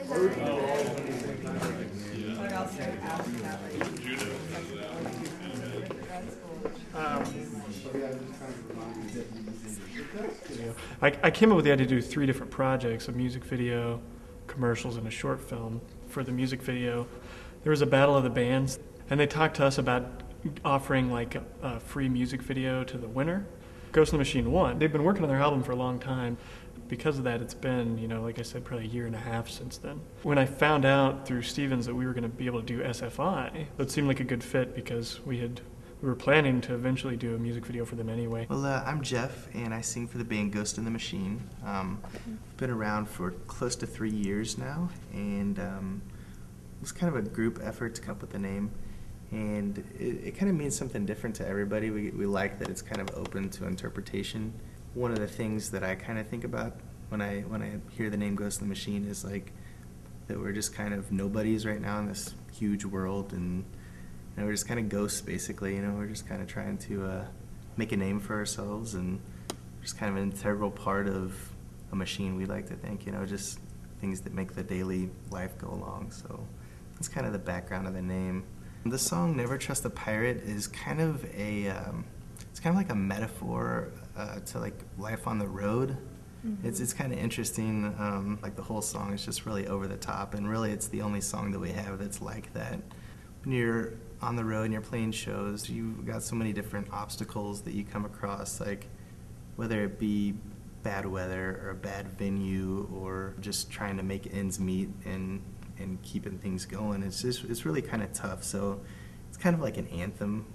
I came up with the idea to do 3 different projects: a music video, commercials, and a short film. For the music video, there was a battle of the bands, and they talked to us about offering like a free music video to the winner. Ghost in the Machine won. They've been working on their album for a long time. Because of that, it's been, like I said, probably 1.5 years since then. When I found out through Stevens that we were going to be able to do SFI, it seemed like a good fit because we were planning to eventually do a music video for them anyway. Well, I'm Jeff, and I sing for the band Ghost in the Machine. Been around for close to 3 years now, and it was kind of a group effort to come up with the name. And it kind of means something different to everybody. We like that it's kind of open to interpretation. One of the things that I kind of think about when I hear the name Ghost in the Machine is like that we're just kind of nobodies right now in this huge world, and we're just kind of ghosts basically. We're just kind of trying to make a name for ourselves, and just kind of an integral part of a machine. We like to think, just things that make the daily life go along. So that's kind of the background of the name. The song "Never Trust a Pirate" is kind of it's kind of like a metaphor to like life on the road. Mm-hmm. It's kind of interesting. Like the whole song is just really over the top, and really it's the only song that we have that's like that. When you're on the road and you're playing shows, you've got so many different obstacles that you come across, like whether it be bad weather or a bad venue or just trying to make ends meet and keeping things going. It's really kind of tough. So it's kind of like an anthem.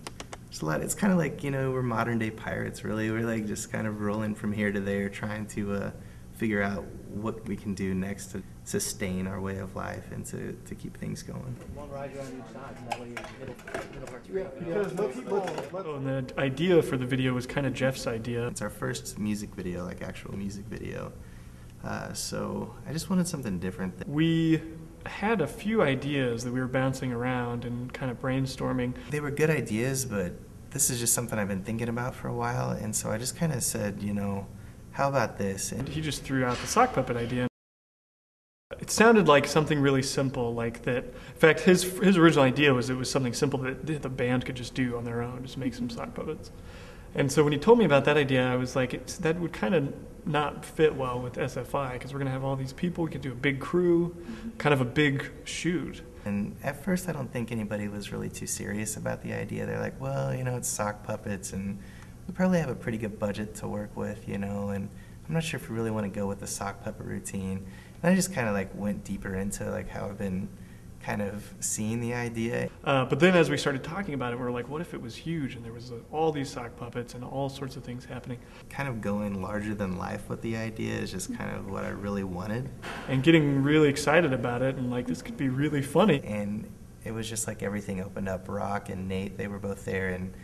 It's kind of like, we're modern day pirates, really. We're like just kind of rolling from here to there, trying to figure out what we can do next to sustain our way of life and to keep things going. One rider on each side, and that way your middle part's And the idea for the video was kind of Jeff's idea. It's our first music video, like actual music video. So I just wanted something different. We had a few ideas that we were bouncing around and kind of brainstorming. They were good ideas, but this is just something I've been thinking about for a while, and so I just kind of said, how about this? And he just threw out the sock puppet idea. It sounded like something really simple, like that. In fact, his original idea was it was something simple that the band could just do on their own, just make some sock puppets. And so when he told me about that idea, I was like, that would kind of not fit well with SFI, because we're going to have all these people. We could do a big crew, kind of a big shoot. And at first, I don't think anybody was really too serious about the idea. They're like, well, it's sock puppets, and we probably have a pretty good budget to work with, and I'm not sure if we really want to go with the sock puppet routine. And I just kind of like went deeper into like how I've been kind of seeing the idea. But then as we started talking about it, we were like, what if it was huge and there was all these sock puppets and all sorts of things happening? Kind of going larger than life with the idea is just kind of what I really wanted. And getting really excited about it and like, this could be really funny. And it was just like everything opened up. Rock and Nate, they were both there, and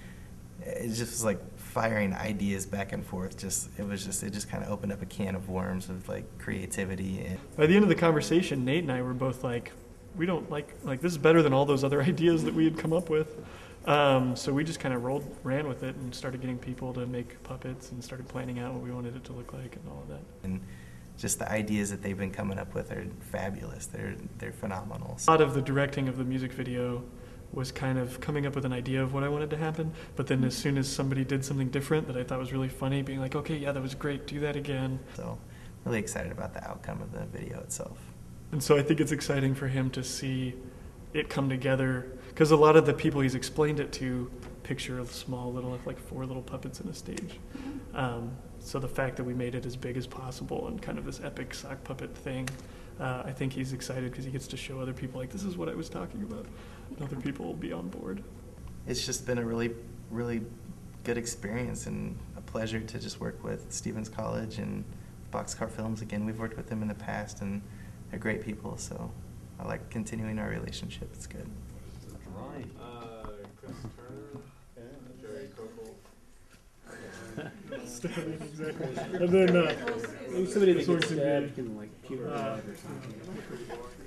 it just was like firing ideas back and forth. It just kind of opened up a can of worms of like creativity. And by the end of the conversation, Nate and I were both like, we don't like this is better than all those other ideas that we had come up with. So we just kind of ran with it and started getting people to make puppets and started planning out what we wanted it to look like and all of that. And just the ideas that they've been coming up with are fabulous. They're phenomenal. A lot of the directing of the music video was kind of coming up with an idea of what I wanted to happen, but then as soon as somebody did something different that I thought was really funny, being like, okay, yeah, that was great, do that again. So really excited about the outcome of the video itself. And so I think it's exciting for him to see it come together, because a lot of the people he's explained it to picture a small little, like 4 little puppets in a stage. So the fact that we made it as big as possible and kind of this epic sock puppet thing, I think he's excited because he gets to show other people, like, this is what I was talking about. And other people will be on board. It's just been a really, really good experience and a pleasure to just work with Stevens College and Boxcar Films again. We've worked with them in the past, and they're great people, so I like continuing our relationship. It's good. Right. Chris Turner and Jerry Coco. Exactly. And then somebody that gets stabbed can like puke or something.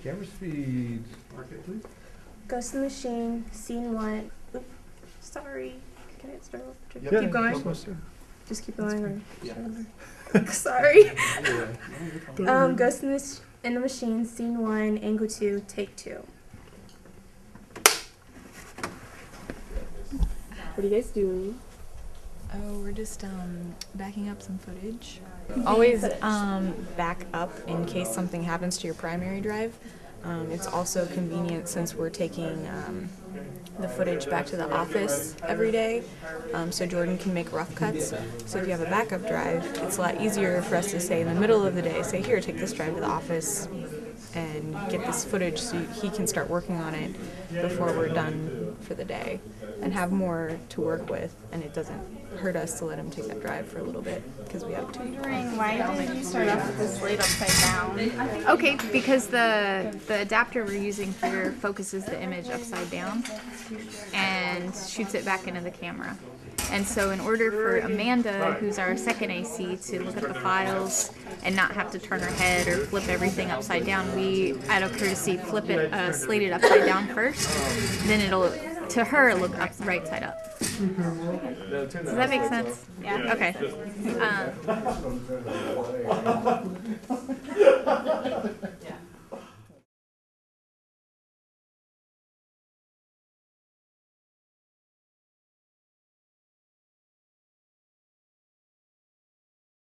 Camera speed. Market, please. Ghost in the Machine, scene 1. Oop, sorry. Can I start over? Yeah, keep going? closer. Just keep going? Or sorry. Ghost in In the Machine, Scene 1, Angle 2, Take 2. What are you guys doing? Oh, we're just backing up some footage. Always back up in case something happens to your primary drive. It's also convenient since we're taking the footage back to the office every day, so Jordan can make rough cuts. So if you have a backup drive, it's a lot easier for us to say in the middle of the day, say, here, take this drive to the office and get this footage so he can start working on it before we're done for the day and have more to work with, and it doesn't hurt us to let him take that drive for a little bit because we have to. Why did you start off with the slate upside down? Okay, because the adapter we're using here focuses the image upside down and shoots it back into the camera. And so in order for Amanda, who's our second AC, to look at the files and not have to turn her head or flip everything upside down, we, out of courtesy, flip it, slate it upside down first. Then it'll, to her, look up, right side up. Does that make sense? Yeah. Okay.